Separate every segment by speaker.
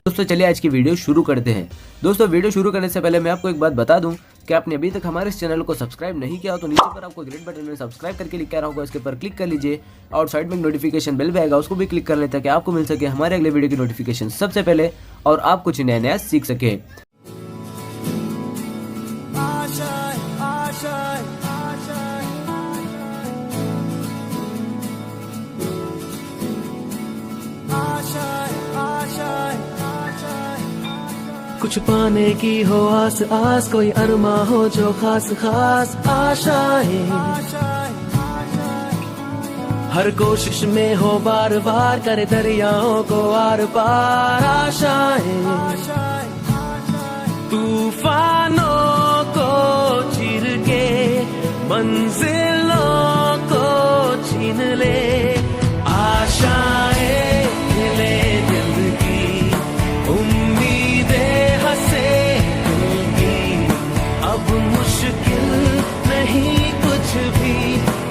Speaker 1: दोस्तों चलिए आज की वीडियो शुरू करते हैं। दोस्तों वीडियो शुरू करने से पहले मैं आपको एक बात बता दूं कि आपने अभी तक हमारे इस चैनल को सब्सक्राइब नहीं किया हो तो नीचे पर आपको ग्रीन बटन में सब्सक्राइब करके लिखा रहा होगा, इसके ऊपर क्लिक कर लीजिए और साइड में नोटिफिकेशन बेल भी आएगा, उसको भी क्लिक कर लें ताकि आपको मिल सके हमारे अगले वीडियो की नोटिफिकेशन सबसे पहले और आप कुछ नया नया सीख सके।
Speaker 2: कुछ पाने की हो आस आस, कोई अरमा हो जो खास खास आशाएं, हर कोशिश में हो बार बार, करे दरियाओं को आर पार आशाएं, तूफानों को चीर के मंजिलों को छीन ले आशाएं, ले दिल की उम्मीदें हंसे दिल की, अब मुश्किल नहीं कुछ भी,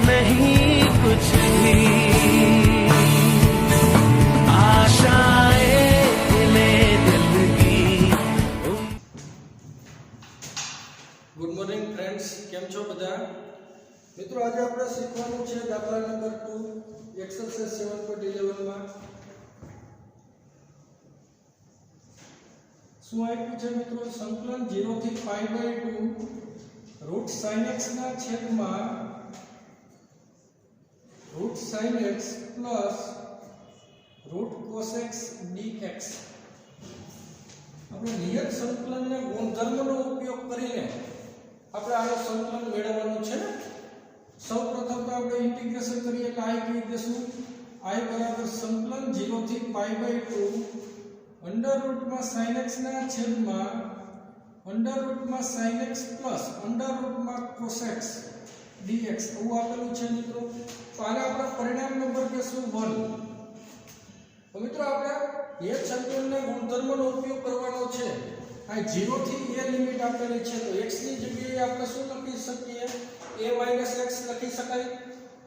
Speaker 2: नहीं कुछ भी, आशाएं ले दिल की।
Speaker 3: गुड मॉर्निंग फ्रेंड्स, केम छो बधा मित्रों? आज આપણે શીખવાનું છે દાખલા નંબર 2 એક્સરસાઇઝ 7.11 માં શું આપ્યું છે મિત્રો? સંકલન 0 થી π/2 રૂટ sin x ના છેદમાં root sin x plus root cos x dx। આપણે નિયત સંકલનના ગુણધર્મનો ઉપયોગ કરીને આપણે આનું સંકલન મેળવવાનું છે। સૌપ્રથમ તો આપણે ઇન્ટિગ્રેશન કરીએ એટલે i કહી દેશું i બરાબર સંકલન 0 થી π/2 અંડર રૂટમાં sin x ના છેદમાં અંડર રૂટમાં sin x પ્લસ અંડર રૂટમાં cos x dx એવું આપેલું છે મિત્રો। તો આને આપણે પરિણામ નંબર કહેશું 1। તો મિત્રો આપણે એ સંકલનના ગુણધર્મનો ઉપયોગ કરવાનો છે। આ 0 થી a લિમિટ આપેલી છે તો x ની જગ્યાએ આપણે શું લખી શકીએ? a - x લખી શકાય।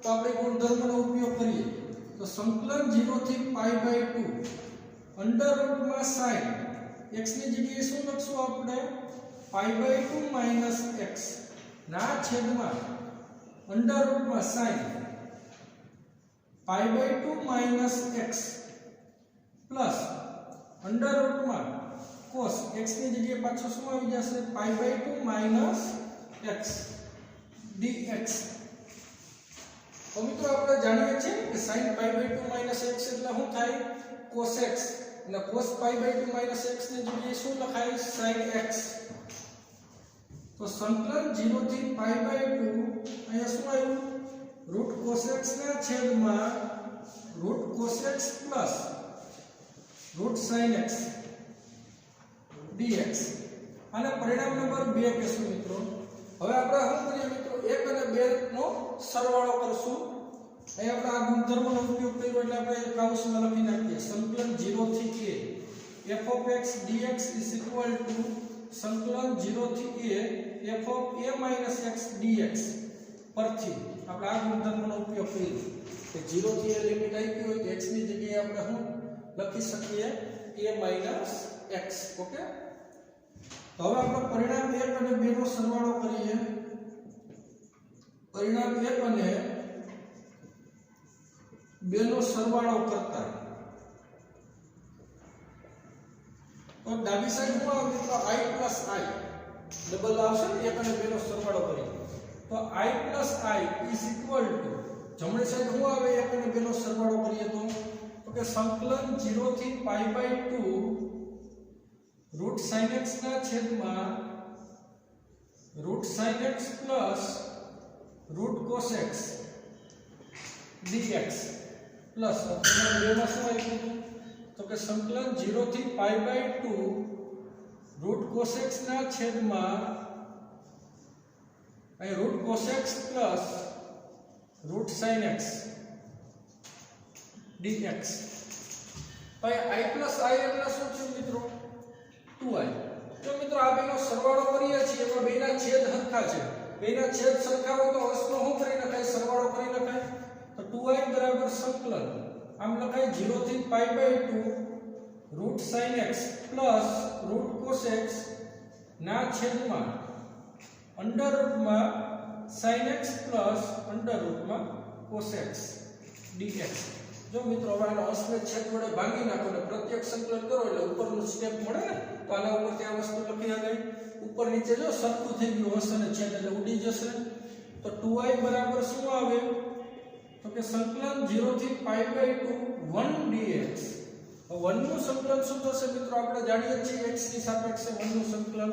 Speaker 3: તો આપણે ગુણધર્મનો ઉપયોગ કરીએ તો સંકલન 0 થી π/2 અંડર રૂટમાં sin x ની જગ્યાએ શું લખશું આપણે? π/2 - x ના છેદમાં અંડર રૂટમાં sin π/2 - x પ્લસ અંડર રૂટમાં cos x ની જગ્યાએ પાછું શું આવી જશે? π/2 - x dx। તો મિત્રો આપણે જાણીએ છીએ કે sin π/2 - x એટલે શું થાય? cos x અને cos π/2 - x ની જગ્યાએ શું લખાય? sin x। તો સંકલન 0 થી π/2 અહીંયા શું આવ્યું? રૂટ cos x ના છેદમાં root cos x plus root sin x dx। આને પરિણામ નંબર 2 કહેશું મિત્રો। હવે આપણે શું કરીએ મિત્રો? 1 અને 2 નો સરવાળો કરશું। અહીં આપણે આ ગુણધર્મનો ઉપયોગ કર્યો એટલે આપણે કૌંસમાં લખી નાખીએ સંકલન 0 થી a f of x dx is equal to સંકલન 0 થી a f of a - x dx પરથી આપણે આ ગુણધર્મનો ઉપયોગ કર્યો કે 0 થી a લિમિટ આપી હોય તો x ની જગ્યાએ આપણે શું લખી શકીએ? a - x। ઓકે, તો હવે આપણે પરિણામ 1 અને 2 નો સરવાળો કરીએ। પરિણામ 1 અને 2 નો સરવાળો કરતા તો ડાબી સાઈડ શું આવે મિત્રો? i + i ડબલ આવશે ને 1 અને 2 નો સરવાળો કરીએ તો i + i is equal to જમણી સાઈડ શું આવે? 1 અને 2 નો સરવાળો કરીએ તો કે સંકલન 0 થી π/2 રૂટ sin x ના છેદમાં root sin x plus root cos x dx plus પરિણામ 2 માં શું આવ્યું? તો કે સંકલન 0 થી π/2 રૂટ cos x ના છેદમાં અહીં root cos x plus root sin x dx। ભાઈ i + i એટલે શું છે મિત્રો? 2i। તો મિત્રો આ બેનો સરવાળો કરીએ છીએ એમાં બેના છેદ સરખા છે, બેના છેદ સરખા હોય તો અંશનો શું કરી નખાય? સરવાળો કરી નખાય। તો 2i બરાબર સંકલન આમ લખાય 0 થી π/2 root sin x plus root cos x ना छेदमां अंडर रूट में sin x plus under root में cos x dx। जो मित्रों હવે આનો અંશને છેદ વડે ભાંગી નાખો ને પ્રત્યક્ષ સંકલન કરો એટલે ઉપરનું સ્ટેપ મળે ને તો આના ઉપર ત્યાં વસ્તુ લખી શકાય ઉપર નીચે જો સરખું થઈ ગયું અંશ અને છેદ એટલે ઉડી જશે તો 2i બરાબર શું આવે તો કે સંકલન 0 થી π/2 1 dx। 1 નું સંકલન શું થશે મિત્રો આપણે જાણીએ છીએ x ની સાપેક્ષે 1 નું સંકલન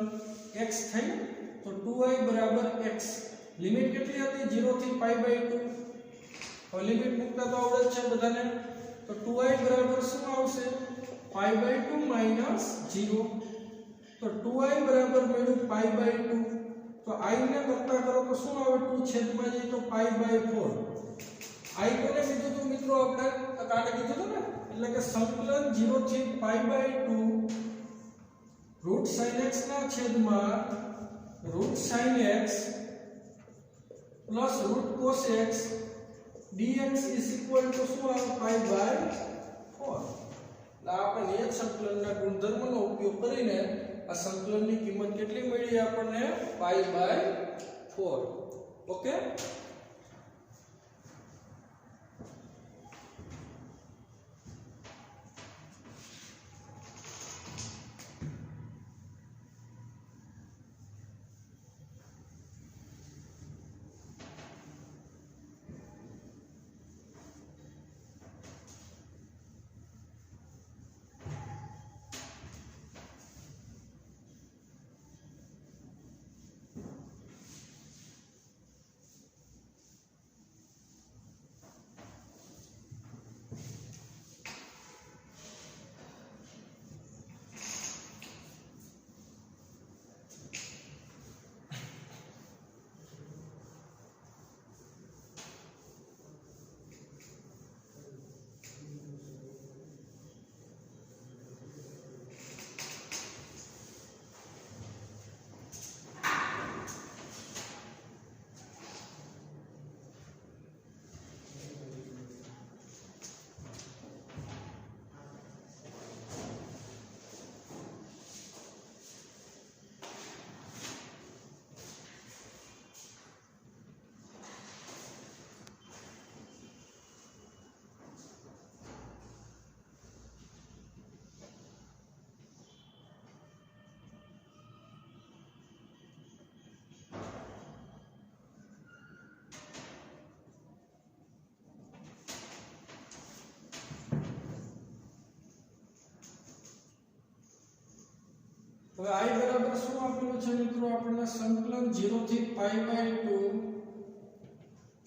Speaker 3: x થાય તો 2i બરાબર x લિમિટ કેટલી હતી 0 થી π/2 और लिमिट मुकता तो आवड़े छे बधाने तो 2i बराबर શું આવશે π/2 - 0 तो 2i बराबर મળ્યું π/2 तो i ને કરતા કરો તો શું આવે 2 છેદમાં જાય તો π/4 i કોને કીધું તો મિત્રો આપણે કાને કીધું તો ને એટલે કે સંકલન 0 થી π/2 રૂટ sin x ના છેદમાં root sin x plus root cos x dx is equal to શું આવે π/4 એટલે આપણે નિયત સંકલનના ગુણધર્મનો ઉપયોગ કરીને આ સંકલનની કિંમત કેટલી મળી આપણને π/4 ઓકે। હવે i બરાબર શું આપેલું છે મિત્રો આપણને સંકલન 0 થી π/2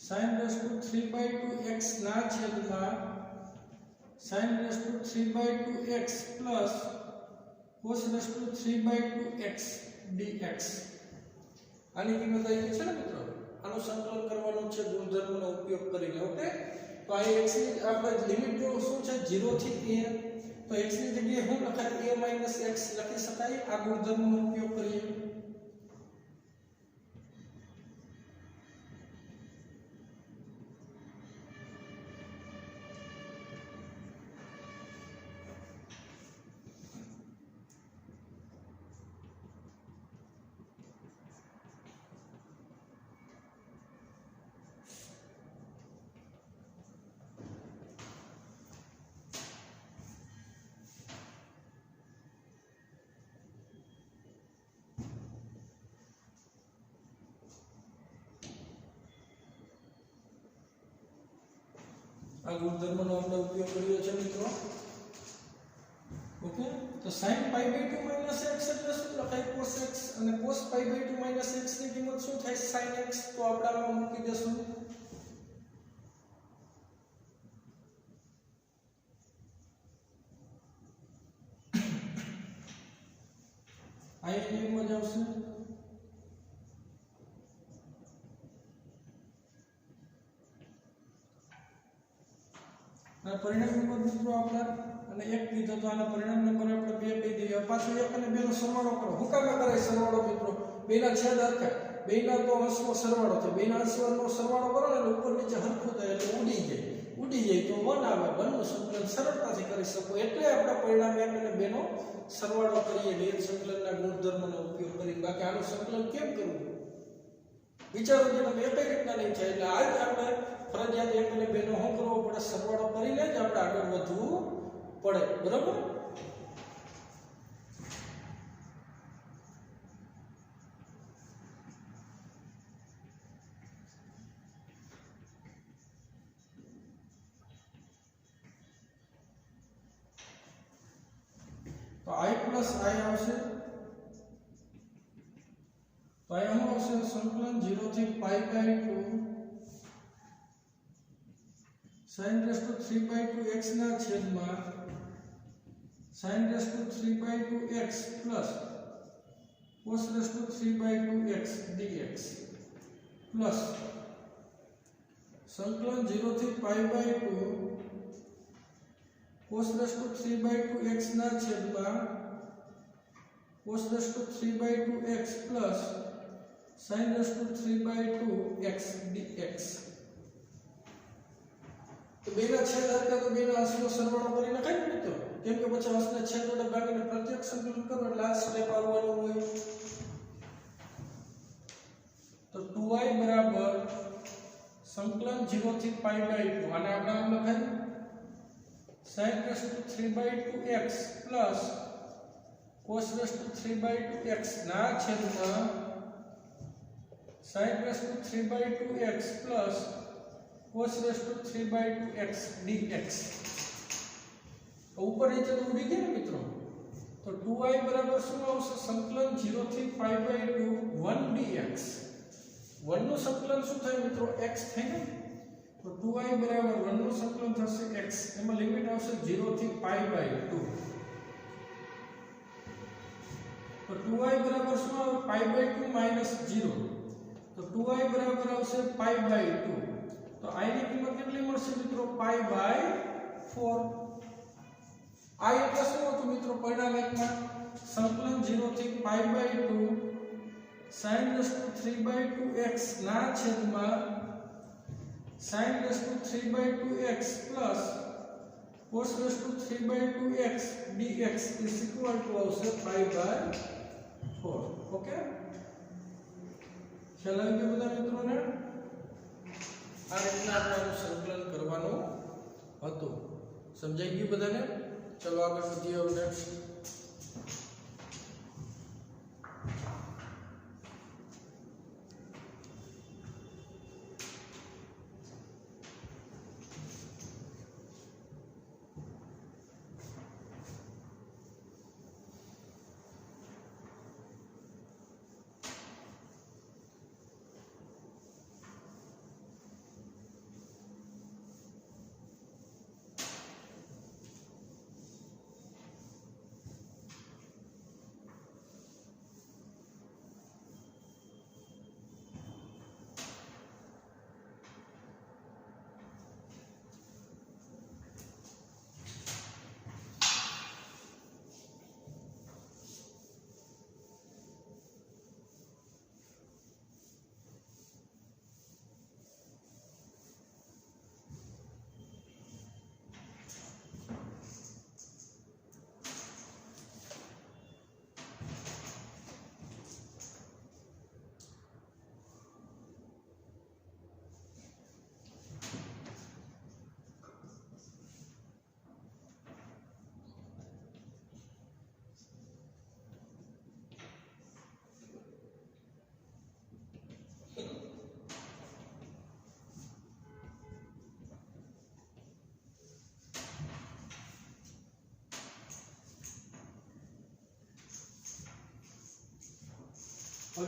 Speaker 3: sin raised to 3/2x ના છેદમાં sin raised to 3/2x plus cos raised to 3/2x dx આની કિંમત આવી છે ને મિત્રો આનું સંકલન કરવાનું છે ગુણધર્મનો ઉપયોગ કરીને ઓકે તો આ x ની આપણે લિમિટ જો શું છે 0 થી a तो x ની જગ્યાએ હું લખાય a - x લખી શકાય આ ગુણધર્મનો ઉપયોગ કરીએ આ ગુણધર્મનો આપણે ઉપયોગ કર્યો છે મિત્રો ઓકે તો sin π/2 - x એટલે શું લખાય cos x અને cos π/2 - x ની કિંમત શું થાય sin x તો આપણે આમાં મૂકી દેશું આ કિંમત આવશે અને પરિણામ નંબર મિત્રો આપણે અને 1 કીધો તો આના પરિણામ નંબર આપણે 2 કહી દઈએ પાછું 1 અને 2 નો સરવાળો કરો હું કામ કરે સરવાળો મિત્રો બેના છેદ હરખા બેના તો અંશનો સરવાળો થાય, બેના અંશનો સરવાળો કરો ને ઉપર નીચે હરખું થાય એટલે ઉડી જાય તો 1 આવે. 1 નું સંકલન સરળતાથી કરી શકો. એટલે આપણે પરિણામે 1 અને 2 નો સરવાળો કરીએ નિયત સંકલનના ગુણધર્મનો ઉપયોગ કરી. બાકી આનું સંકલન કેમ કરવું વિચારો કે તમે એક રીતના નહીં થાય. એટલે આજ આપણે ફરજિયાત 1 અને 2 નો શું કરવો પડે, સરવાળો કરીને જ આપણે આગળ વધવું પડે. બરાબર. તો I plus I આવશે. તો I શું આવશે, સંકલન 0 થી pi by 2 sin raised to 3 by 2x ના છેદમાં sin raised to 3 by 2x plus cos raised to 3 by 2x dx plus સંકલન 0 થી pi by 2 cos raised to 3 by 2x ના છેદમાં cos raised to 3 by 2x plus sin raised to 3 by 2x dx. તો બેના છેદ હતા તો બેના અંશનો સરવાળો કરીને કઈ મિત્રો, કેમ કે પછી અંશને છેદ વડે ભાગીને પ્રત્યક્ષ સંકલન કરો એટલે આ સ્ટેપ આવવાનું હોય. તો 2y બરાબર સંકલન 0 થી પાઈ બાય 2 આને આપણે આમ લખાય sin raised to 3 by 2x plus cos raised to 3 by 2x ના છેદમાં sin raised to 3 by 2x plus cos raised to 3 by 2x dx. ऊपर नीचे तो उड़ी गया मित्रों. तो 2y बराबर શું આવશે, સંકલન 0 થી પાઈ બાય 2 1 dx. 1 નું સંકલન શું થાય મિત્રો, x થાય ને. તો 2y બરાબર 1 નું સંકલન થશે x. એમાં લિમિટ આવશે 0 થી પાઈ બાય 2. તો 2y બરાબર શું આવે, પાઈ બાય 2 માઈનસ 0. તો 2y બરાબર આવશે પાઈ બાય 2. તો i ની કિંમત કેટલી મળશે મિત્રો, પાઈ બાય 4. i એટલે શું હતું મિત્રો, પરિણામ એકમાં સંકલન 0 થી pi by 2 sin raised to 3 by 2x ના છેદમાં sin raised to 3 by 2x plus cos raised to 3 by 2x dx is equal to આવશે પાઈ બાય 4. ઓકે, ખ્યાલ આવી ગયો બધા મિત્રોને. આ રીતના આપણે સંકલન કરવાનું હતું. સમજાઈ ગયું બધાને? ચલો આગળ વધીએ. હવે નેક્સ્ટ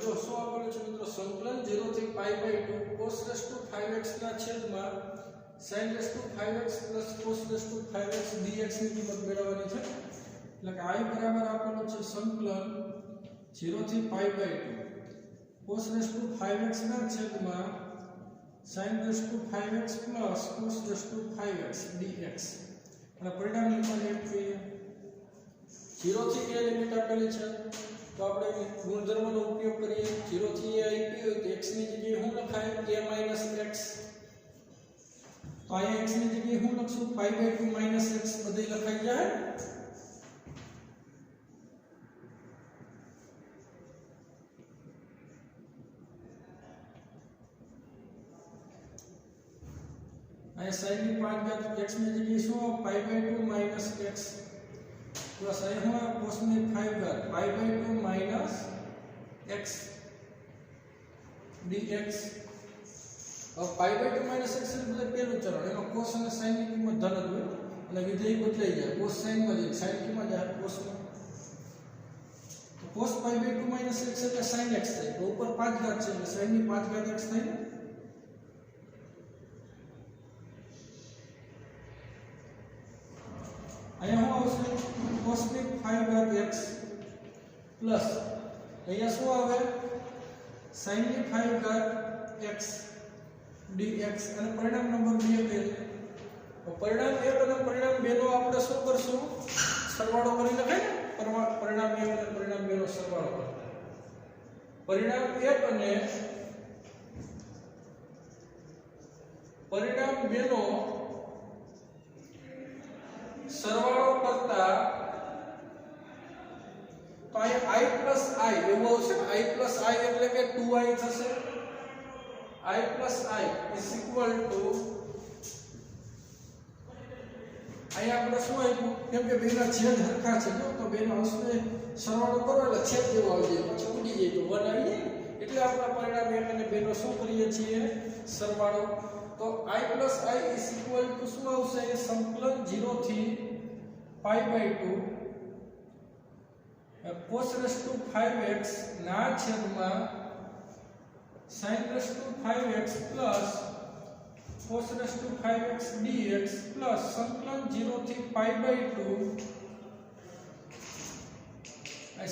Speaker 3: જો શું આપેલું છે મિત્રો, સંકલન 0 થી pi by 2 cos raised to 5x ના છેદમાં sin raised to 5x plus cos raised to 5x dx ની કિંમત મેળવવાની છે. એટલે કે i બરાબર આપેલું છે સંકલન 0 થી pi by 2 cos raised to 5x ના છેદમાં sin raised to 5x plus cos raised to 5x dx. અને પરિણામ લખવાની એક 0 થી a લિમિટ આપેલી છે तो આપણે ગુણધર્મનો ઉપયોગ કરીએ 0 થી a આપી હોય તો x ની જગ્યાએ શું લખાય a x તો અહીંયા x ની જગ્યાએ શું લખશું π/2 x બધે લખાઈ જાય અહીંયા sin ની 5 ઘાત x ની જગ્યાએ શું π/2 x प्लस आई हुआ cos में 5 घात π/2 x dx अब π/2 x એટલે બધે પહેલું ચરણ એમાં cos અને sin ની કિંમત ધન જ હોય અને વિધેય બદલાઈ જાય cos sin માં જાય sin કિંમત જાય cos માં તો cos π/2 x એટલે sin x થાય તો ઉપર 5 ઘાત છે એટલે sin ની 5 ઘાત x થાય ને અહીંયા શું આવશે cos ની 5 ઘાત x પ્લસ અહીંયા શું આવે sin ની 5 ઘાત x dx અને પરિણામ નંબર 2 કે તો પરિણામ 1 અને પરિણામ 2 નો આપણે શું કરશું સરવાળો કરી લખાય ને પરિણામ 1 અને પરિણામ 2 નો સરવાળો પરિણામ 1 અને પરિણામ 2 નો સરવાળો કરતા તો આ i plus i એવું આવશે ને i plus i એટલે કે 2i થશે i plus i is equal to અહીંયા આપણે શું આપ્યું કેમ કે બેના છેદ હરખા છે તો બેના અંશને સરવાળો કરો એટલે છેદ જેવો આવી જાય પછી ઉડી જાય તો 1 આવી જાય એટલે આપણે પરિણામ 1 અને 2 નો શું કરીએ છીએ સરવાળો तो i plus i is equal to શું આવશે સંકલન 0 થી π/2 cos raised to 5x ના છેદમાં sin raised to 5x plus cos raised to 5x dx plus સંકલન 0 થી π/2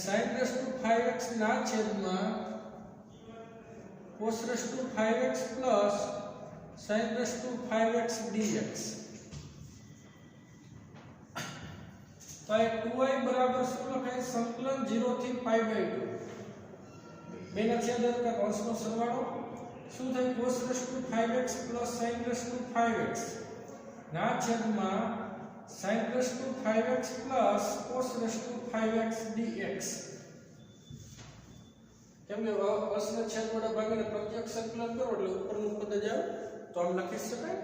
Speaker 3: sin raised to 5x ના છેદમાં cos raised to 5x plus sin raised to 5x dx तो 2i बराबर શું લખાય સંકલન 0 થી π/2 બેના છેદ का અંશનો સરવાળો શું થાય cos raised to 5x sin raised to 5x ના છેદમાં sin raised to 5x cos raised to 5x dx કેમ કે અંશના છેદ વડે ભાગીને પ્રત્યક્ષ સંકલન કરો એટલે ઉપરનું પદ જ આવે तो हम લખી શકાય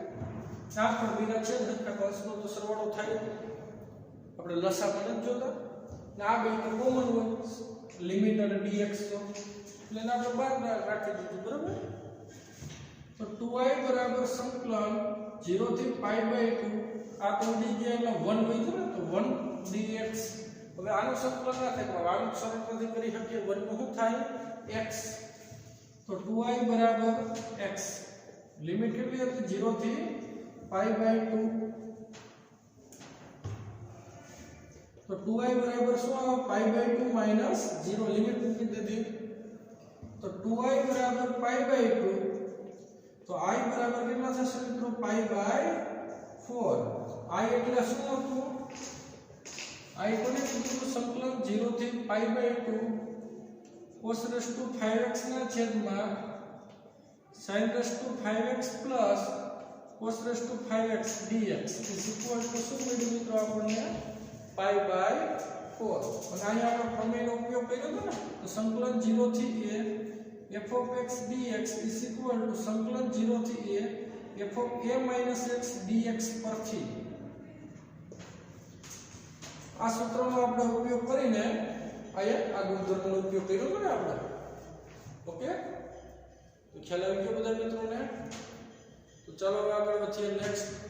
Speaker 3: આ પર બીના છેદ હરખા અંશનો તો સરવાળો થાય આપણે લસા પણ જ જોતા ને આ બે તો કોમન હોય લિમિટ અને dx તો એટલે આપણે બહાર રાખી દીધું બરાબર તો 2i બરાબર સંકલન 0 થી π/2 આ તો ડી ગયા એટલે 1 હોય ને તો 1 dx હવે આનું સંકલન ના થાય પણ આનું સરળતાથી કરી શકીએ 1 નું શું થાય x તો 2i બરાબર x लिमिट કેટલી હતી 0 થી π/2 તો 2i બરાબર શું આવે π/2 - 0 લિમિટ મૂકી દીધી તો 2i બરાબર π/2 તો i બરાબર કેટલા થશે મિત્રો π/4 i એટલે શું હતું i કોને કીધું સંકલન 0 થી π/2 cos raised to 5x ના છેદમાં sin raised to 5x plus cos raised to 5x dx is equal to શું મળ્યું મિત્રો આપણને π/4 અને અહીંયા આપણે પ્રમેયનો ઉપયોગ કર્યો હતો ને તો સંકલન 0 થી a f of x dx is equal to સંકલન 0 થી a f of a minus x dx પરથી આ સૂત્રનો આપણે ઉપયોગ કરીને અહીંયા આ ગુણધર્મનો ઉપયોગ કર્યો હતો ને આપણે ઓકે तो ख्याल આવી ગયો બધા મિત્રોને તો ચાલો હવે આગળ વધીએ નેક્સ્ટ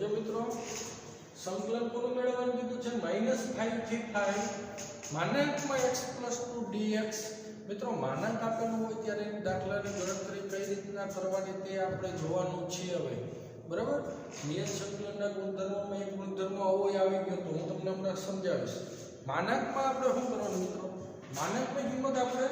Speaker 3: જો મિત્રો સંકલન કોનું મેળવવાનું કીધું છે -5 થી 5 માનાંકમાં x + 2 dx। મિત્રો માનાંક આપેલું હોય ત્યારે દાખલાની ગણતરી કઈ રીતના કરવાની તે આપણે જોવાનું છે હવે, બરાબર। નિયત સંકલનના ગુણધર્મોમાં એક ગુણધર્મ આવો આવી ગયો તો હું તમને હમણાં સમજાવીશ। માનાંકમાં આપણે શું કરવાનું મિત્રો, માનાંકની કિંમત આપણે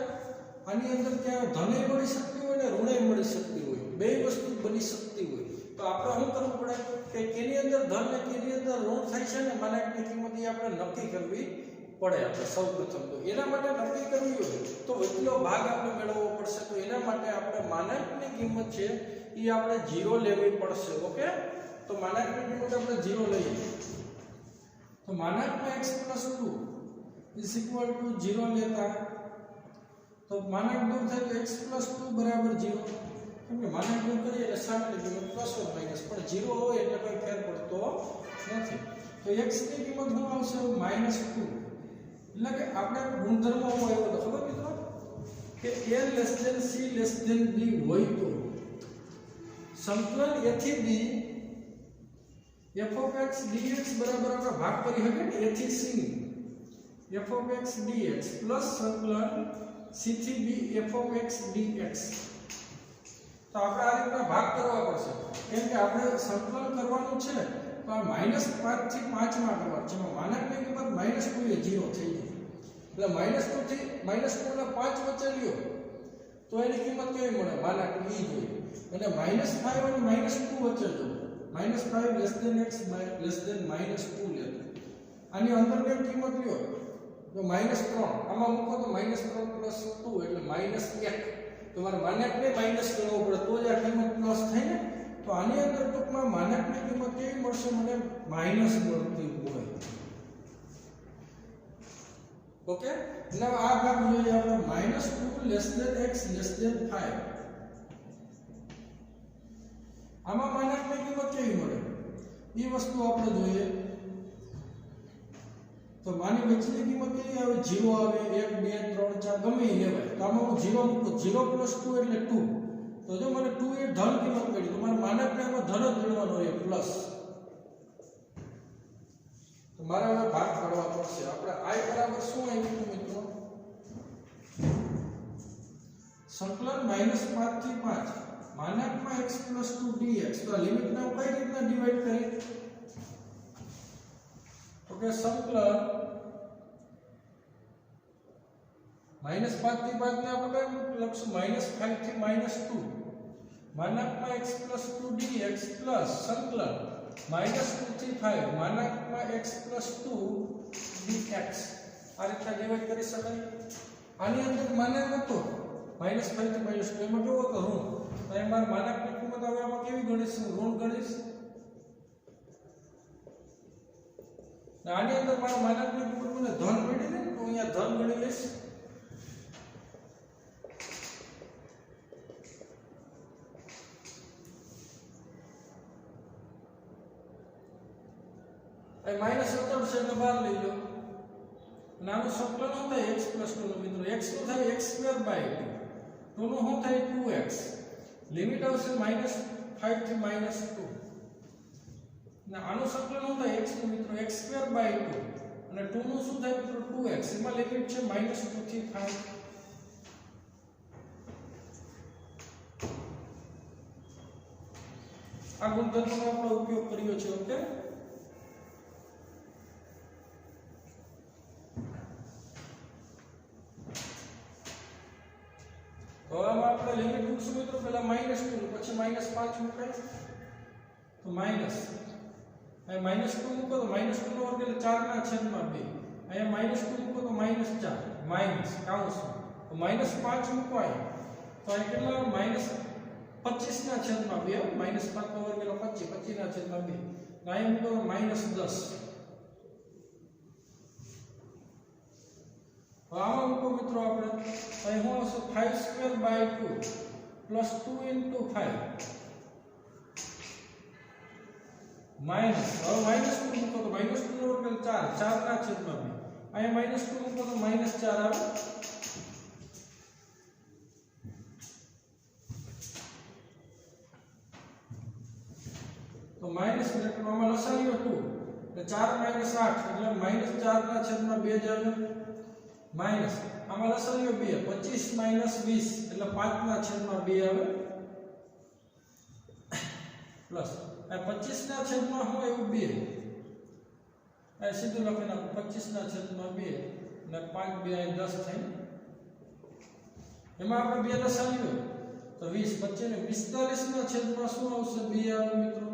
Speaker 3: આની અંદર ત્યાં ધને મળી શકતી હોય ને ઋણે મળી શકતી હોય, બે વસ્તુ બની શકતી હોય, તો આપણે શું કરવું પડે કે કેની અંદર ધન ને કેની અંદર ઋણ થાય છે ને માનાંકની કિંમત એ આપણે નક્કી કરવી પડે। આપણે સૌપ્રથમ તો એના માટે નક્કી કરવી હોય તો વચલો ભાગ આપણે મેળવવો પડશે। તો એના માટે આપણે માનાંકની કિંમત છે એ આપણે 0 લેવી પડશે। ઓકે, તો માનાંકની કિંમત આપણે 0 લઈએ તો માનાંકમાં x + 2 = 0 લેતા તો માનાંક દૂર થાય તો x + 2 = 0। કેમ કે માનાંક દૂર કરીએ એટલે સામેની કિંમત પ્લસ ઓર માઈનસ, પણ 0 હોય એટલે કોઈ ફેર પડતો નથી। તો x ની કિંમત શું આવશે -2। એટલે કે આપણે ગુણધર્મમાં આવ્યો તો ખબર મિત્રો કે a c d હોય તો સંકલન a થી b f(x) dx બરાબર આપણે ભાગ કરી શકીએ ને a થી c f(x) dx પ્લસ સંકલન c થી b f(x) dx। તો આપણે આ રીતના ભાગ કરવા પડશે, કેમ કે આપણે સંકલન કરવાનું છે તો આ -5 થી 5 માં કરવાનું છે। માનાંકની કિંમત -2 એ 0 થઈ જાય, એટલે -2 થી -2 ને 5 વચ્ચે લ્યો તો એની કિંમત કેવી મળે, માનાંક e જોઈએ, અને -5 અને -2 વચ્ચે જો -5 x -2 લેતો આની અંદરની કિંમત લ્યો તો -3, આમાં મૂકો તો -3 + 2 એટલે -1। તમારે માનાંકને માઈનસ કરવો પડે તો જ આ કિંમત પ્લસ થાય ને। તો આની અંદર ટૂંકમાં માનાંકની કિંમત કેવી મળશે, મને માઈનસ મળતી હોય। ઓકે, now આ ભાગ જોઈએ આપણે -2 x <5। આમાં માનાંકની કિંમત કેવી મળે એ વસ્તુ આપણે જોઈએ તો માની વચ્ચેની કિંમત કેવી આવે, 0 આવે, 1 2 3 4 ગમે એ લેવાય। તો આમાં હું 0 મૂકું, 0 + 2 એટલે 2। તો જો મને 2 એ ધન કિંમત મળી તો મારે માનાંકને આમાં ધન જ ગણવાનો છે પ્લસ। તો મારે હવે ભાગ પાડવા પડશે। આપણે i બરાબર શું આવ્યું મિત્રો, સંકલન -5 થી 5 માનાંકમાં x + 2 dx। તો આ લિમિટને હું કઈ રીતના ડિવાઈડ કરી, તો કે સંકલન -5 થી 5 ને આપણે કઈ લખશું -5 થી -2 માનાંકમાં x + 2 dx પ્લસ સંકલન -2 થી 5 માનાંકમાં x + 2 dx। આ રીતના ડિવાઈડ કરી શકાય। આની અંદર માનાંક હતો -5 થી -2 એમાં કેવો હતો ઋણ, તો એમાં માનાંકની કિંમત હવે આમાં કેવી ગણીશ, ઋણ ગણીશ। આની અંદર મારા માનાંકની કિંમત મને ધન મળી ને તો અહીંયા ધન ગણી લઈશ। એ -17 છે એટલે બહાર લઈ લો, અને આનું સંકલન શું થાય x + 2 નું મિત્રો, x નું થાય x² / 2 નું શું થાય 2x, લિમિટ આવશે -5 થી -2 ના આનું સંકલન શું થાય x નું મિત્રો x² / 2 અને 2 નું શું થાય મિત્રો 2x, એમાં લિમિટ છે -2 થી 5। આ ગુણધર્મનો આપણે ઉપયોગ કર્યો છે। ઓકે, તો આમાં આપણે લિમિટ મૂકશું મિત્રો, પહેલા -2 પછી -5 મૂકાય તો માઈનસ, અહીં -2 મૂકો તો -2 નો વર્ગ એટલે 4 ના છેદમાં 2, અહીંયા -2 મૂકો તો -4 માઈનસ કાઉન્સમાં, તો -5 મૂકો અહીંયા તો અહીં કેટલા -25 ના છેદમાં 2, -5 નો વર્ગ એટલે 25 ના છેદમાં 2, અહીં મૂકો તો -10। આમાં મૂકો મિત્રો આપણે અહીં શું આવશે 5² / 2 + 2 * 5 માઈનસ, હવે -2 મૂકો તો -2 નો વર્ગ એટલે 4 ના છેદમાં 2, અહીંયા -2 મૂકો તો -4 આવે। તો માઈનસ બ્રેકેટમાં આમાં લસાઅ 2 એટલે 4 માઈનસ 8 એટલે માઈનસ 4 ના છેદમાં 2 જ આવે માઈનસ આમાં લસાઅ 2 25 માઈનસ 20 એટલે 5 ના છેદમાં 2 આવે પ્લસ આ 25 ના છેદમાં હોય એવું 2 આ સીધું લખી નાખો 25 ના છેદમાં 2 અને 5 2 અહીં 10 થાય એમાં આપણે 2 લસાઅ તો 20 25 ને 45 ના છેદમાં શું આવશે 2 આવે મિત્રો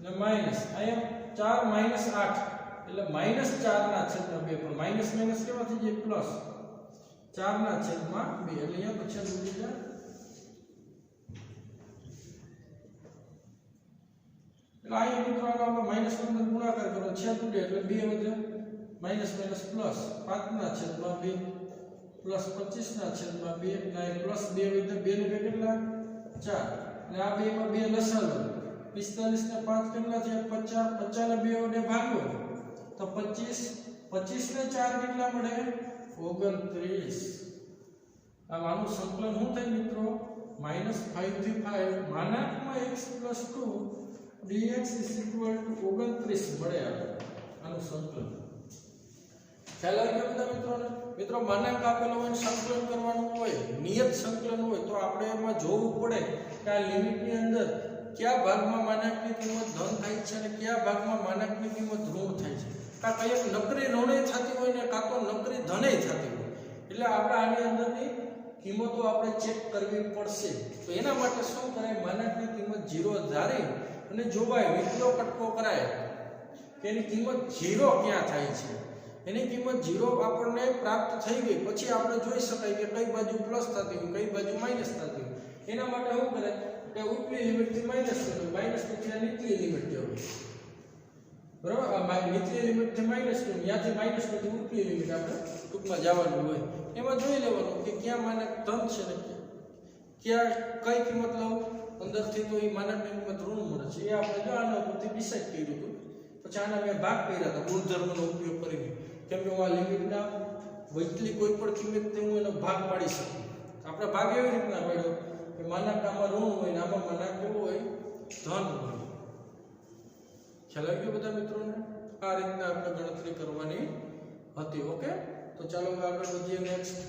Speaker 3: ને માઈનસ અહીંયા 4 માઈનસ 8 એટલે માઈનસ 4 ના છેદમાં 2 પણ માઈનસ માઈનસ કેવા થઈ જાય પ્લસ 4 ના છેદમાં 2 એટલે અહીંયા તો છેદ ઉડી જાય એટલે અહીંયા મિત્રો આપણે માઈનસ 15 ગુણાકાર કરો છેદ ઉડે એટલે 2 વધે માઈનસ માઈનસ પ્લસ 5 ના છેદમાં 2 પ્લસ 25 ના છેદમાં 2 ના પ્લસ 2 વધે 2 ને 2 કેટલા 4 અને આ 2 માં 2 લસાઅ 45 ને 5 કેટલા થયા 50 50 ને 2 વડે ભાગ્યો તો 25 25 ને 4 કેટલા મળે 29 આનું સંકલન શું થાય મિત્રો -5 થી 5 માનાંકમાં x + 2 dx = 29 મળે આનું સંકલન ખ્યાલ આવી ગયો બધા મિત્રોને મિત્રો માનાંક આપેલો હોય સંકલન કરવાનું હોય નિયત સંકલન હોય તો આપણે એમાં જોવું પડે કે આ લિમિટની અંદર કયા ભાગમાં માનાંકની કિંમત ધન થાય છે અને કયા ભાગમાં માનાંકની કિંમત ઋણ થાય છે કા કઈક નકરી ઋણે થતી હોય ને કા તો નકરી ધને થતી હોય એટલે આપણે આની અંદરની કિંમતો આપણે ચેક કરવી પડશે તો એના માટે શું કરાય માનાંકની કિંમત 0 ધારી અને જોવાય વિકલો કટકો કરાય કે એની કિંમત 0 ક્યાં થાય છે એની કિંમત 0 આપણને પ્રાપ્ત થઈ ગઈ પછી આપણે જોઈ શકાય કે કઈ બાજુ પ્લસ થતી હોય કઈ બાજુ માઈનસ થતી હોય એના માટે શું કરે કે ઉપલી લિમિટ થી માઈનસ કરવું માઈનસ થી નીચલી લિમિટ જવું બરાબર આ નીચલી લિમિટ થી માઈનસ કરવું ત્યાંથી માઈનસ થી ઉપલી લિમિટ આપણે ટૂંકમાં જવાનું હોય એમાં જોઈ લેવાનું કે ક્યાં માનક ધન છે ને ક્યાં કઈ કિંમત લાવું અંદરથી તો એ માનકની કિંમત ઋણ મળે છે એ આપણે જો આના ઉપરથી ડિસાઈડ કર્યું હતું પછી આના મેં ભાગ કર્યા હતા ગુણધર્મનો ઉપયોગ કરીને કેમ કે હું આ લિમિટના વચલી કોઈ પણ કિંમતથી હું એનો ભાગ પાડી શકું આપણે ભાગ એવી રીતના પાડ્યો કે માનાંક આમાં ઋણ હોય ને આમાં માનાંક કેવો હોય ધન હોય ખ્યાલ આવી ગયો બધા મિત્રોને આ રીતના આપણે ગણતરી કરવાની હતી ઓકે તો ચાલો આગળ વધીએ નેક્સ્ટ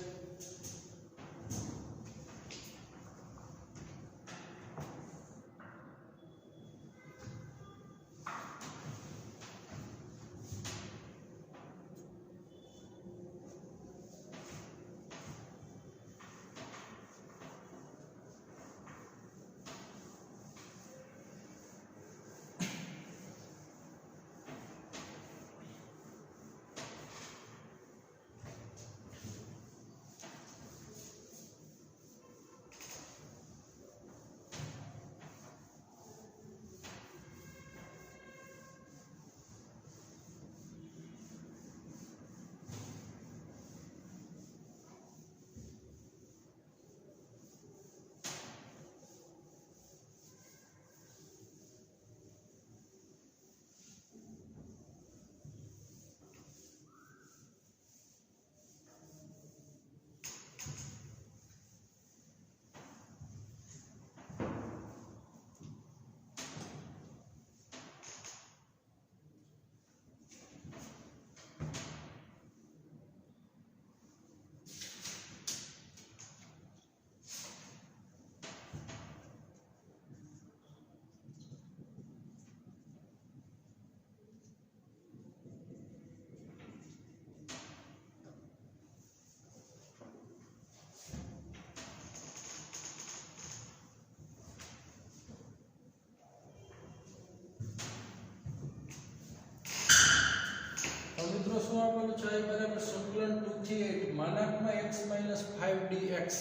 Speaker 3: મિત્રો શું આપેલું છે બરાબર સંકલન 2 થી 8 માનાંકમાં x - 5dx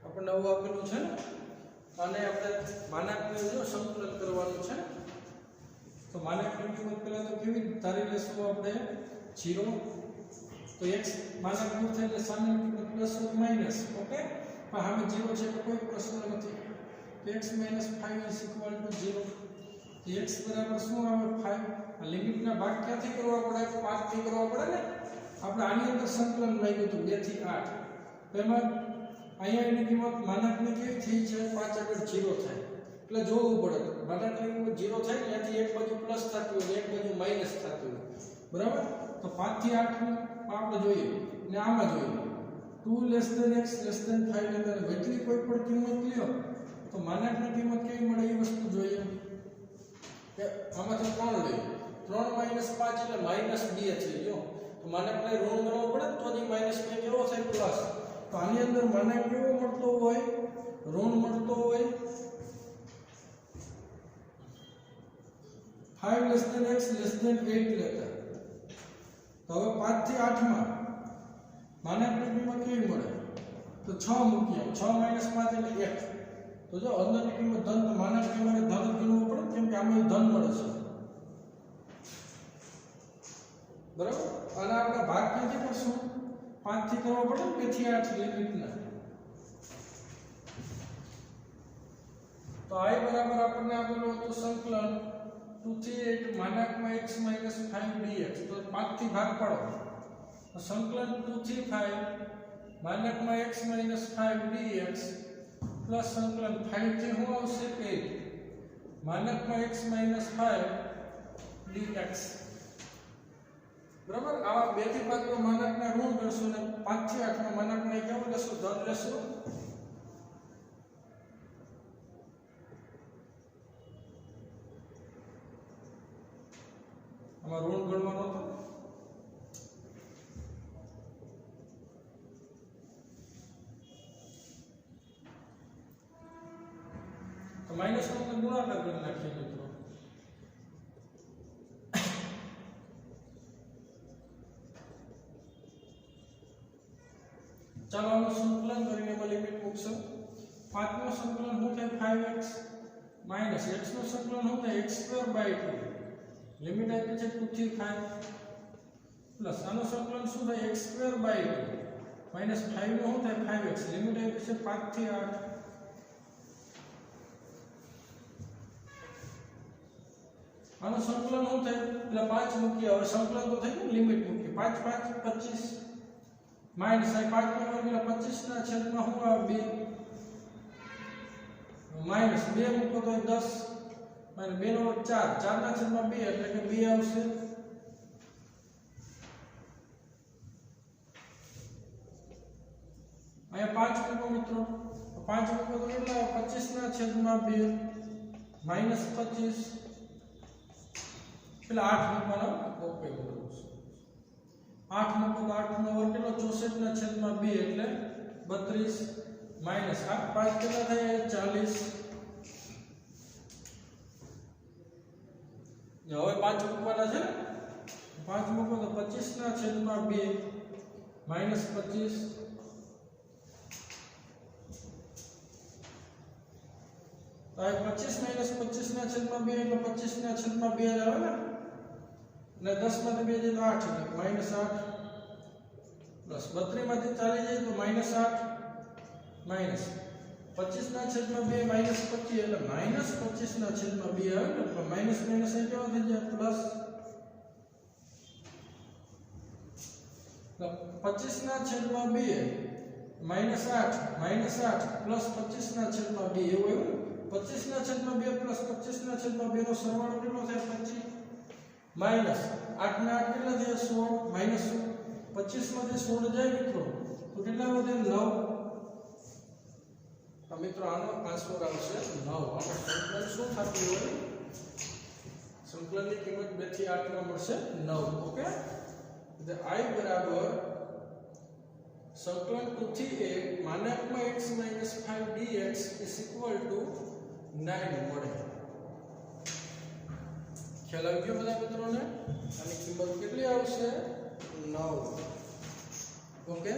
Speaker 3: આપણે નવું આપેલું છે ને અને આપણે માનાંકનું જો સંકલન કરવાનું છે તો માનાંકની કિંમત પહેલા તો કેવી ધારી લેશું આપણે 0 તો x માનાંક દૂર થાય એટલે સામેની કિંમત પ્લસ ઓર માઈનસ ઓકે પણ હવે 0 છે તો કોઈ પ્રશ્ન નથી તો x - 5 0 x બરાબર શું આવે 5 આ લિમિટના ભાગ ક્યાંથી કરવા પડે 5 થી કરવા પડે ને આપણે આની અંદર સંકલન લાગ્યું હતું 2 થી 8 તો એમાં અહીંયા એની કિંમત માનાંકની કેવી થઈ છે 5 આગળ 0 થાય એટલે જોવું પડે માનાંકની કિંમત 0 થાય ને ત્યાંથી એક બાજુ પ્લસ થતી હોય એક બાજુ માઈનસ થતી હોય બરાબર તો 5 થી 8 નું આપણે જોઈએ ને આમાં જોઈએ 2 less than x less than 5 ની અંદર વેટલી કોઈ પણ કિંમત લ્યો તો માનાંકની કિંમત કેવી મળે એ વસ્તુ જોઈએ કે આમાંથી 3 લઈએ 3 - 5 એટલે -2 થઈ ગયો તો માનાંકને ઋણ ગણવો પડે તો જ -2 કેવો થાય પ્લસ તો આની અંદર માનાંક કેવો મળતો હોય ઋણ મળતો હોય 5 less than x less than 8 લેતા તો હવે 5 થી 8 માં માનાંકની કિંમત કેવી મળે તો 6 મૂકીએ 6 - 5 એટલે 1 તો જો અંદરની કિંમત ધન તો માનાંક કિંમતને ધન જ ગણવું પડે કેમ કે આમાં ધન મળે છે બરાબર અને આપણે ભાગ ક્યાંથી કરશું 5 થી કરવો પડે 2 થી 8 લિમિટના તો i બરાબર આપણને આપેલું હતું સંકલન 2 થી 8 માનાંકમાં x - 5 dx તો 5 થી ભાગ પાડો તો સંકલન 2 થી 5 માનાંકમાં x - 5 dx પ્લસ સંકલન 5 થી શું આવશે 8 માનાંકમાં x - 5 dx બરાબર આવા બે થી ભાગનો માનાંકના ઋણ કરશું ને 5 થી 8 ના માનાંકને કેવું લેશું ધન લેશું આમાં ઋણ ગણવાનો હતો તો માઈનસ નો ગુણાકાર કરી નાખીએ મિત્રો ચાલો આનું સંકલન કરીને એમાં લિમિટ મૂકશું 5 નું સંકલન શું થાય 5x માઈનસ x નું સંકલન શું થાય x²/2 લિમિટ આપી છે 2 થી 5 પ્લસ આનું સંકલન શું થાય x²/2 માઈનસ 5 નું શું થાય 5x લિમિટ આપી છે 5 થી 8 આનું સંકલન શું થાય એટલે 5 મૂકીએ હવે સંકલન તો થઈ ગયું લિમિટ મૂકીએ 5 5 25 માઈનસ 5 નો વર્ગ એટલે 25 ના છેદમાં શું આવે 2 માઈનસ 2 મૂકો તો 10 અને 2 નો વર્ગ 4 4 ના છેદમાં 2 એટલે કે 2 આવશે અહીંયા 5 મૂકો મિત્રો 5 મૂકો તો કેટલા 25 ના છેદમાં 2 માઈનસ 25 એટલે 8 મૂકવાનો ઓકે બરોબર 8 મૂકો તો 8 નો વર્ગ કેટલો 64 ના છેદમાં 2 એટલે 32 માઈનસ 8 5 કેટલા થાય 40 હવે 5 મૂકવાના છે 5 મૂકો તો 25 ના છેદમાં 2 માઈનસ 25 તો 25 માઈનસ 25 ના છેદમાં 2 એટલે 25 ના છેદમાં 2 આવે ને અને 10 માંથી 2 જાય તો 8 એટલે માઈનસ 8 પ્લસ 32 માંથી 40 જાય તો માઈનસ 8 માઈનસ 25 ના છેદમાં 2 માઈનસ 25 એટલે માઈનસ 25 ના છેદમાં 2 આવે ને તો માઈનસ માઈનસ એ કેવો થઈ જાય પ્લસ 25 ના છેદમાં 2 માઈનસ 8 પ્લસ 25 ના છેદમાં 2 એવું એવું 25 ના છેદમાં 2 પ્લસ 25 ના છેદમાં 2 નો સરવાળો કેટલો થાય 25 માઈનસ 8 ના 8 કેટલા થાય 16 માઈનસ 25 માંથી 16 જાય મિત્રો તો કેટલા વધે 9 તો મિત્રો આનો આન્સર આવશે 9 આપણે સંકલન શું થતું હોય સંકલનની કિંમત 2 થી 8 માં મળશે 9 ઓકે એટલે i બરાબર સંકલન 2 થી 8 માનાંકમાં x - 5 dx = 9 મળે ખ્યાલ આવી ગયો બધા મિત્રોને આની કિંમત કેટલી આવશે 9 ઓકે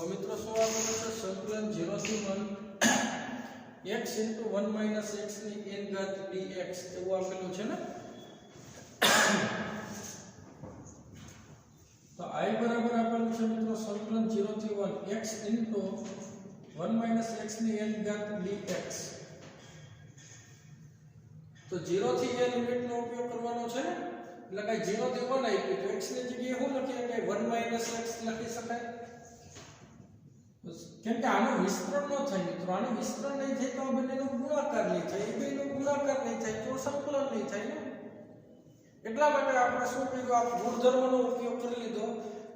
Speaker 3: હવે મિત્રો શું આપેલું છે સંકલન 0 થી 1 x * 1 - x ની n ઘાત dx એવું આપેલું છે ને। તો I બરાબર આપેલું છે મિત્રો સંકલન 0 થી 1 x * 1 - x ની n ઘાત dx। તો 0 થી a લિમિટનો ઉપયોગ કરવાનો છે એટલે કે 0 થી 1 આપ્યું તો x ની જગ્યાએ શું લખીએ કે 1 - x લખી શકાય। કેમ કે આનો વિસ્તરણ ન થાય મિત્રો, આનો વિસ્તરણ નહીં થાય તો બંનેનો ગુણાકાર નહીં થાય, એ બેનો ગુણાકાર નહીં થાય તો સંકલન નહીં થાય ને। એટલા માટે આપણે શું કર્યું, આ ગુણધર્મનો ઉપયોગ કરી લીધો।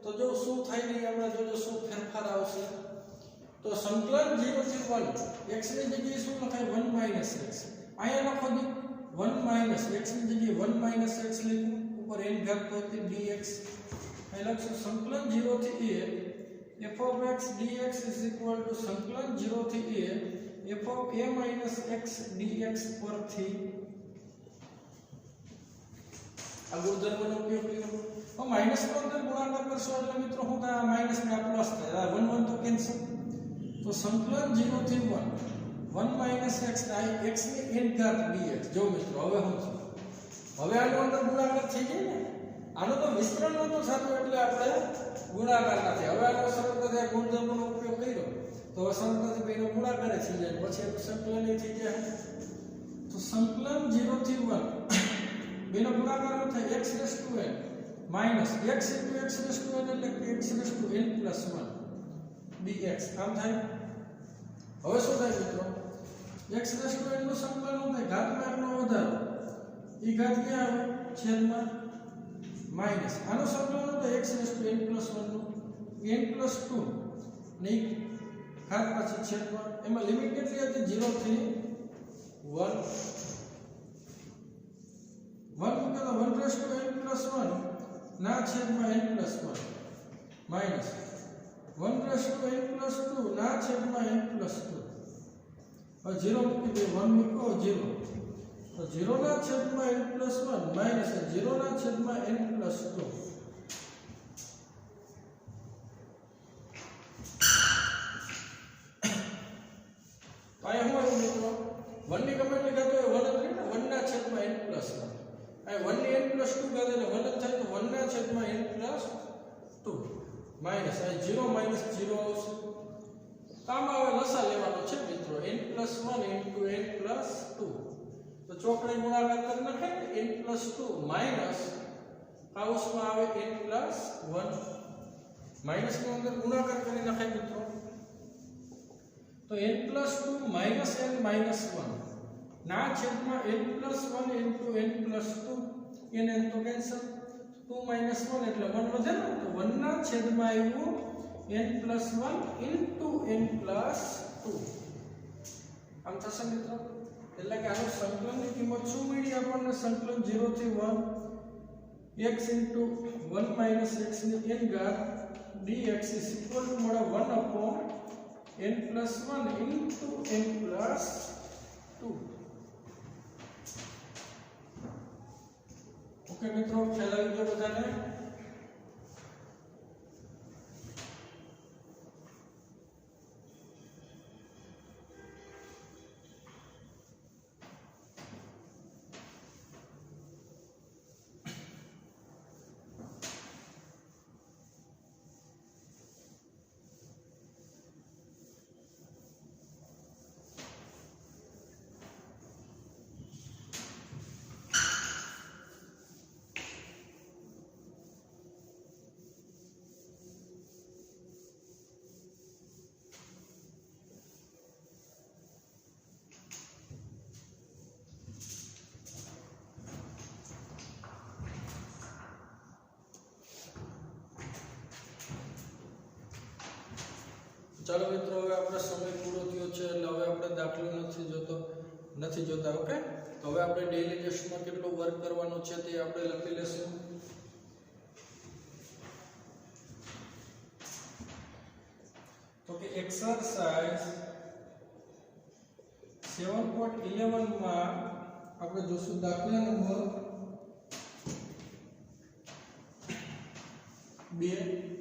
Speaker 3: તો જો શું થાય નહીં આપણે જોજો શું ફેરફાર આવશે। તો સંકલન 0 થી 1 x ની જગ્યાએ શું લખાય 1 - x, અહીંયા લખો દી 1 - x ની જગ્યાએ 1 - x લખ્યું, ઉપર n ઘાત પદ dx। અહીં લખશું સંકલન 0 થી a f of x dx is equal to સંકલન 0 થી a f of a minus x dx પરથી આ ગુણધર્મનો ઉપયોગ કર્યો। તો માઈનસ નો અંદર ગુણાકાર કરશો એટલે મિત્રો શું થાય, આ માઈનસ ને આ પ્લસ થાય, આ 1 1 તો કેન્સલ। તો સંકલન 0 થી 1 minus x x ની n ઘાત dx। જો મિત્રો હવે શું છે, હવે આનો અંદર ગુણાકાર થઈ જાય ને, આનો તો વિસ્તરણ નહોતું થતું એટલે આપણે ગુણાકાર નથી। હવે આનો સરળતાથી ગુણધર્મનો ઉપયોગ કર્યો તો હવે સરળતાથી બેનો ગુણાકાર થઈ જાય, પછી સંકલન થઈ જાય। તો સંકલન 0 થી 1 બેનો ગુણાકાર થાય x raised to n minus x into x raised to n એટલે કે x raised to n plus 1 dx આમ થાય। હવે શું થાય મિત્રો, x raised to n નું સંકલન શું થાય, ઘાતમાં એકનો વધારો, ઈ ઘાત ક્યાં આવે છેદમાં માઈનસ, આનું સંકલન તો x raised to n plus 1 નું n plus 2 ને ઘાત પાછી છેદમાં, એમાં લિમિટ કેટલી હતી 0 થી 1 મૂકે તો 1 raised to n plus 1 ના છેદમાં n plus 1 minus 1 raised to n plus 2 ના છેદમાં n plus 2। હવે 0 મૂકી દે, 1 મૂકો 0, તો 0 ના છેદમાં n plus 1 માઈનસ 0 ના છેદમાં n plus 2। આયા હું મિત્રો 1 ની ગમે એટલી ઘાત હોય 1 જ રહે ને, 1 ના છેદમાં n plus 1, આ 1 ની n plus 2 ઘાત એટલે 1 જ થાય તો 1 ના છેદમાં n plus 2 માઈનસ આ 0 minus 0 આવશે। તો આમાં હવે લસા લેવાનો છે મિત્રો, n plus 1 into n plus 2, તો ચોકડી ગુણાકાર કરી નાખે n plus 2 માઈનસ કૌંસમાં આવે n plus 1, માઈનસ ની અંદર ગુણાકાર કરી નાખે મિત્રો, તો n plus 2 minus n minus 1 ના છેદમાં n plus 1 into n plus 2, n તો કેન્સલ, 2 minus 1 એટલે 1 વધે ને, તો 1 ના છેદમાં આવ્યું n plus 1 into n plus 2 આમ થશે મિત્રો। એટલે કે આનું સંકલનની કિંમત શું મળી આપણને, સંકલન 0 થી 1 x into 1 minus x ની n ઘાત dx is equal to મળે 1 upon n plus 1 into n plus 2। Okay મિત્રો, ખ્યાલ આવી ગયો બધાને? ચાલો મિત્રો, હવે આપણે સમય પૂરો થયો છે એટલે હવે આપણે દાખલો નથી જોતા। ઓકે, તો હવે આપણે ડેઈલી ટેસ્ટમાં કેટલો વર્ક કરવાનો છે તે આપણે લખી લેશું। તો કે એક્સરસાઇઝ 7.11 માં આપણે જોશું દાખલા નંબર 2।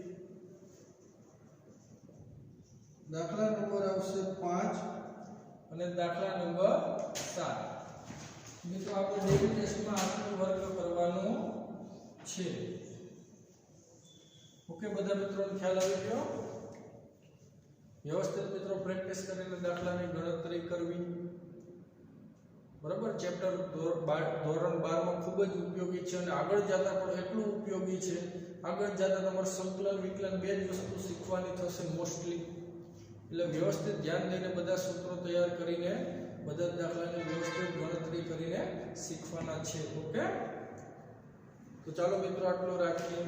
Speaker 3: દાખલા નંબર આવશે 5 અને દાખલા નંબર 7. મિત્રો આપણે ડેલી ટેસ્ટમાં આટલો વર્ક કરવાનો છે. ઓકે, બધા મિત્રોને ખ્યાલ આવી ગયો? વ્યવસ્થિત મિત્રો પ્રેક્ટિસ કરીને દાખલાની ગણતરી કરવી. બરાબર, ચેપ્ટર ધોરણ 12 માં ખૂબ જ ઉપયોગી છે અને આગળ જતા પણ એટલું ઉપયોગી છે. આગળ જતા તમારે સંકલન વિકલન બે જ વસ્તુ શીખવાની થશે મોસ્ટલી. એટલે વ્યવસ્થિત ધ્યાન દઈને બધા સૂત્રો તૈયાર કરીને બધા દાખલાની વ્યવસ્થિત ગણતરી કરીને શીખવાના છે. ઓકે, તો ચાલો મિત્રો આટલું રાખીએ.